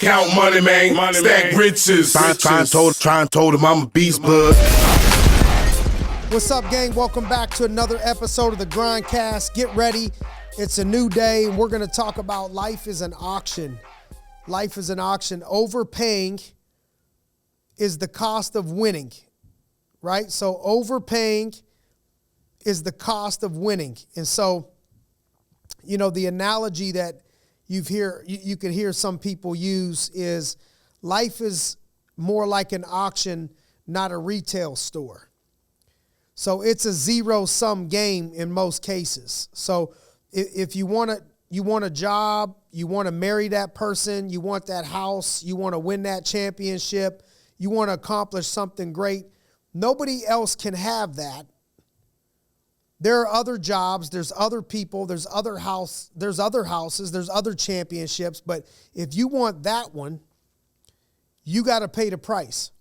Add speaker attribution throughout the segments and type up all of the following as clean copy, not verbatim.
Speaker 1: Count money, man. Stack riches. Try and told him I'm a beast blood.
Speaker 2: What's up, gang? Welcome back to another episode of the GRINDcast. Get ready. It's a new day, and we're going to talk about life is an auction. Life is an auction. Overpaying is the cost of winning, right? So overpaying is the cost of winning. And so, you know, the analogy that you can hear some people use is life is more like an auction, not a retail store. So it's a zero-sum game in most cases. So if you want a job, you want to marry that person, you want that house, you want to win that championship, you want to accomplish something great, nobody else can have that. There are other jobs, there's other people, there's other houses, there's other championships, but if you want that one, you got to pay the price.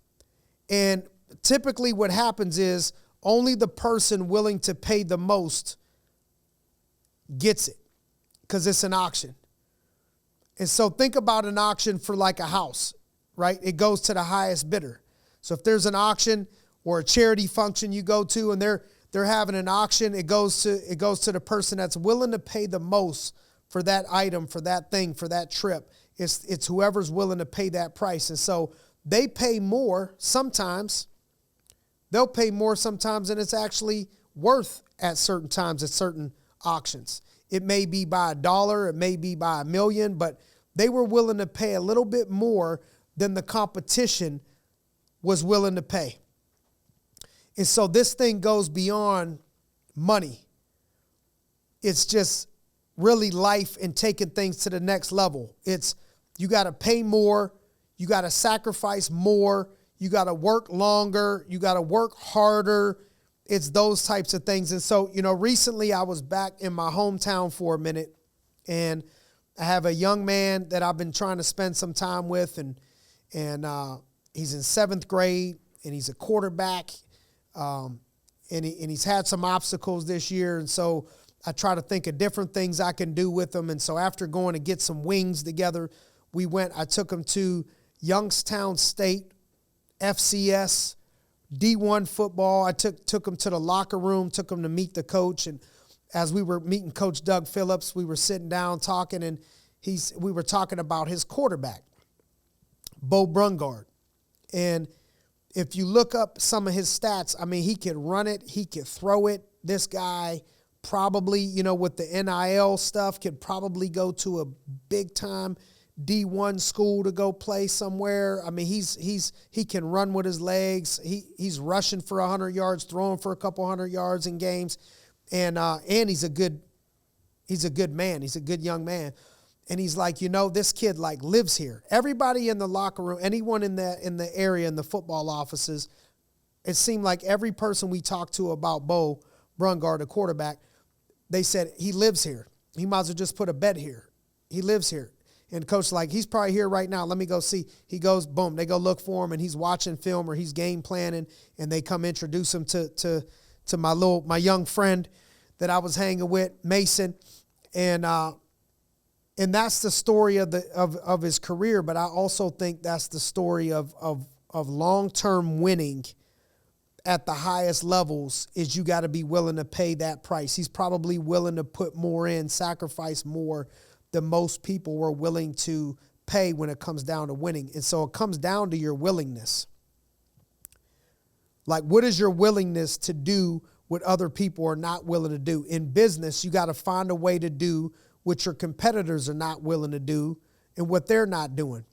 Speaker 2: And typically what happens is only the person willing to pay the most gets it, because it's an auction. And so think about an auction for like a house, right? It goes to the highest bidder. So if there's an auction or a charity function you go to and they're having an auction, it goes to the person that's willing to pay the most for that item, for that thing, for that trip. It's whoever's willing to pay that price. And so they pay more sometimes. They'll pay more sometimes than it's actually worth at certain times at certain auctions. It may be by $1, it may be by $1 million, but they were willing to pay a little bit more than the competition was willing to pay. And so this thing goes beyond money. It's just really life and taking things to the next level. It's you got to pay more, you got to sacrifice more, you got to work longer, you got to work harder. It's those types of things. And so, you know, recently I was back in my hometown for a minute, and I have a young man that I've been trying to spend some time with, and he's in 7th grade, and he's a quarterback. And he's had some obstacles this year, and so I try to think of different things I can do with him. And so after going to get some wings together, I took him to Youngstown State, FCS, D1 football. I took him to the locker room, took him to meet the coach, and as we were meeting Coach Doug Phillips, we were sitting down talking, and we were talking about his quarterback, Bo Brungard. And if you look up some of his stats, I mean, he could run it, he could throw it. This guy probably, you know, with the NIL stuff, could probably go to a big-time D1 school to go play somewhere. I mean, he can run with his legs. He's rushing for 100 yards, throwing for a couple hundred yards in games, and he's a good man. He's a good young man. And he's like, you know, this kid like lives here. Everybody in the locker room, anyone in the area, in the football offices, it seemed like every person we talked to about Bo Brungard, the quarterback, they said he lives here. He might as well just put a bed here. He lives here. And coach like, he's probably here right now. Let me go see. He goes, boom, they go look for him, and he's watching film or he's game planning, and they come introduce him to my young friend that I was hanging with, Mason, and that's the story of his career, but I also think that's the story of long-term winning at the highest levels is you got to be willing to pay that price. He's probably willing to put more in, sacrifice more than most people were willing to pay when it comes down to winning. And so it comes down to your willingness. Like, what is your willingness to do what other people are not willing to do? In business, you got to find a way to do what your competitors are not willing to do and what they're not doing.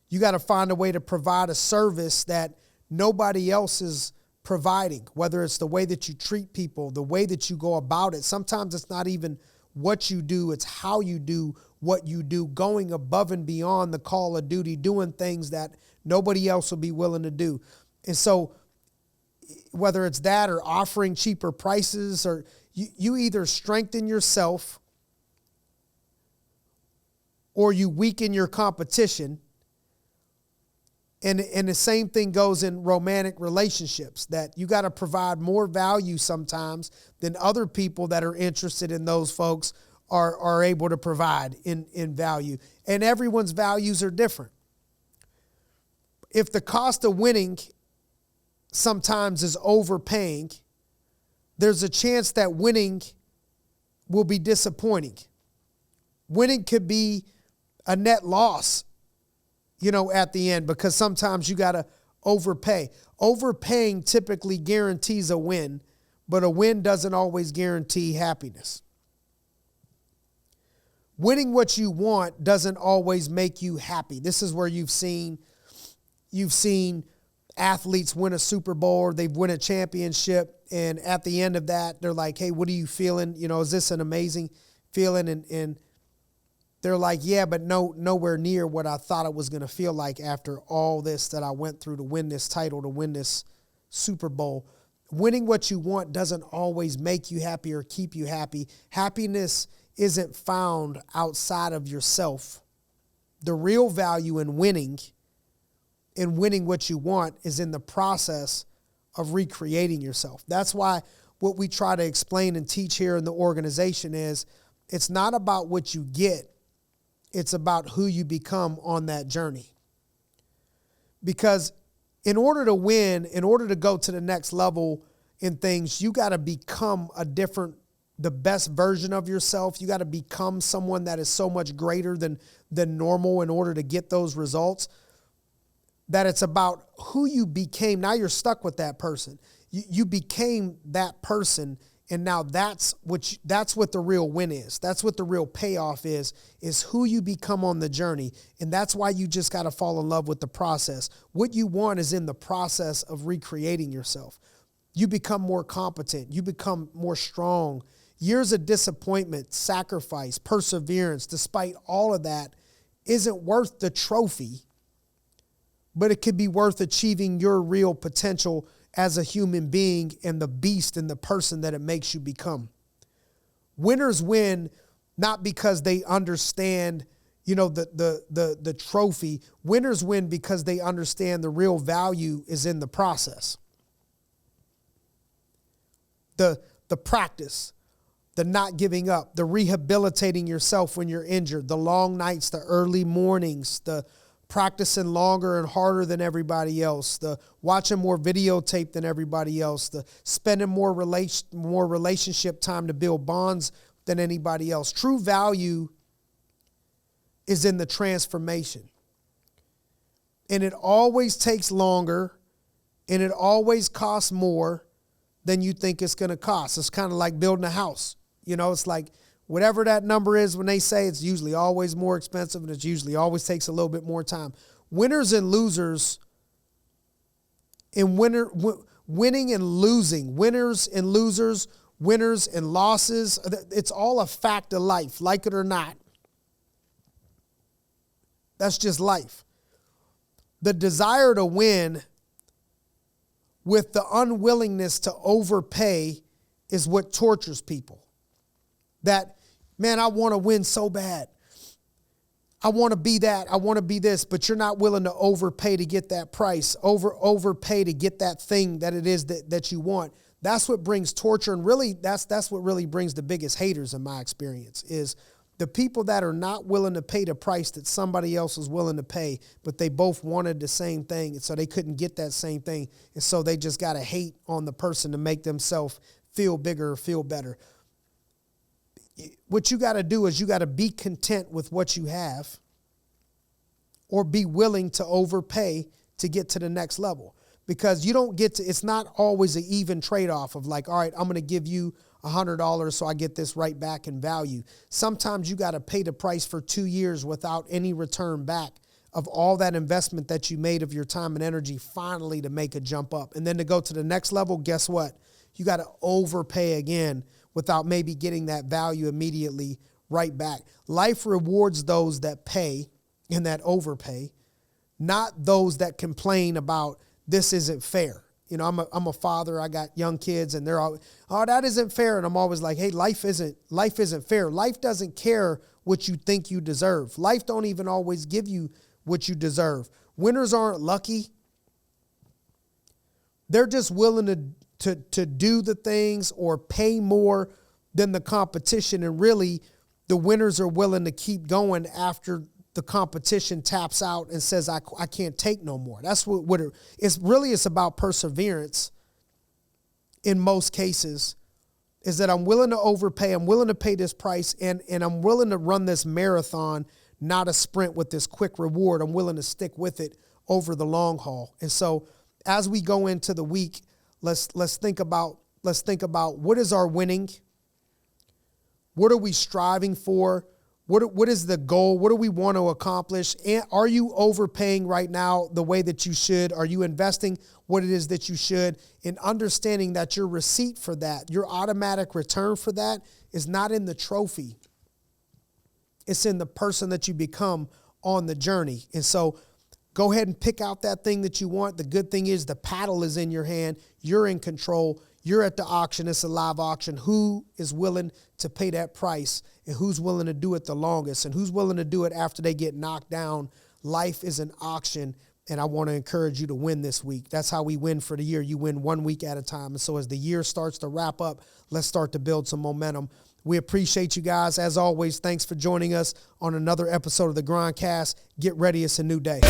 Speaker 2: You got to find a way to provide a service that nobody else is providing, whether it's the way that you treat people, the way that you go about it. Sometimes it's not even what you do, it's how you do what you do, going above and beyond the call of duty, doing things that nobody else will be willing to do. And so whether it's that or offering cheaper prices, or you either strengthen yourself or you weaken your competition. And the same thing goes in romantic relationships, that you got to provide more value sometimes than other people that are interested in those folks are able to provide in value. And everyone's values are different. If the cost of winning sometimes is overpaying, there's a chance that winning will be disappointing. Winning could be a net loss, at the end, because sometimes you got to overpay. Overpaying typically guarantees a win, but a win doesn't always guarantee happiness. Winning what you want doesn't always make you happy. This is where you've seen athletes win a Super Bowl or they've won a championship, and at the end of that, they're like, hey, what are you feeling? Is this an amazing feeling? And they're like, yeah, but nowhere near what I thought it was going to feel like after all this that I went through to win this title, to win this Super Bowl. Winning what you want doesn't always make you happy or keep you happy. Happiness isn't found outside of yourself. The real value in winning what you want is in the process of recreating yourself. That's why what we try to explain and teach here in the organization is it's not about what you get. It's about who you become on that journey. Because in order to win, in order to go to the next level in things, you got to become the best version of yourself. You got to become someone that is so much greater than normal in order to get those results, that it's about who you became. Now you're stuck with that person. You became that person, and now that's what the real win is. That's what the real payoff is who you become on the journey. And that's why you just got to fall in love with the process. What you want is in the process of recreating yourself. You become more competent. You become more strong. Years of disappointment, sacrifice, perseverance, despite all of that, isn't worth the trophy, but it could be worth achieving your real potential as a human being and the beast and the person that it makes you become. Winners win not because they understand, the trophy. Winners win because they understand the real value is in the process. The practice, the not giving up, the rehabilitating yourself when you're injured, the long nights, the early mornings, the practicing longer and harder than everybody else, the watching more videotape than everybody else, the spending more relationship time to build bonds than anybody else. True value is in the transformation. And it always takes longer, and it always costs more than you think it's going to cost. It's kind of like building a house. It's like whatever that number is, when they say it's usually always more expensive, and it usually always takes a little bit more time. Winners and losers, winning and losing, winners and losers, winners and losses, it's all a fact of life, like it or not. That's just life. The desire to win with the unwillingness to overpay is what tortures people. That, man, I want to win so bad. I want to be that. I want to be this, but you're not willing to overpay to get that price, overpay to get that thing that it is that you want. That's what brings torture. And really, that's what really brings the biggest haters in my experience, is the people that are not willing to pay the price that somebody else is willing to pay, but they both wanted the same thing, and so they couldn't get that same thing. And so they just got to hate on the person to make themselves feel bigger or feel better. What you got to do is you got to be content with what you have, or be willing to overpay to get to the next level. Because you don't get to, it's not always an even trade-off of like, all right, I'm going to give you $100 so I get this right back in value. Sometimes you got to pay the price for 2 years without any return back of all that investment that you made of your time and energy, finally to make a jump up. And then to go to the next level, guess what? You got to overpay again without maybe getting that value immediately right back. Life rewards those that pay and that overpay, not those that complain about this isn't fair. I'm a father. I got young kids, and they're all, oh, that isn't fair. And I'm always like, hey, life isn't fair. Life doesn't care what you think you deserve. Life don't even always give you what you deserve. Winners aren't lucky. They're just willing to do the things or pay more than the competition. And really, the winners are willing to keep going after the competition taps out and says, I can't take no more. That's what it's about perseverance in most cases, is that I'm willing to overpay. I'm willing to pay this price, and I'm willing to run this marathon, not a sprint with this quick reward. I'm willing to stick with it over the long haul. And so as we go into the week, let's think about what is our winning? What are we striving for? What is the goal? What do we want to accomplish? And are you overpaying right now the way that you should? Are you investing what it is that you should? And understanding that your receipt for that, your automatic return for that, is not in the trophy. It's in the person that you become on the journey. And so go ahead and pick out that thing that you want. The good thing is the paddle is in your hand. You're in control. You're at the auction. It's a live auction. Who is willing to pay that price, and who's willing to do it the longest, and who's willing to do it after they get knocked down? Life is an auction, and I want to encourage you to win this week. That's how we win for the year. You win 1 week at a time. And so as the year starts to wrap up, let's start to build some momentum. We appreciate you guys. As always, thanks for joining us on another episode of the GRINDcast. Get ready. It's a new day.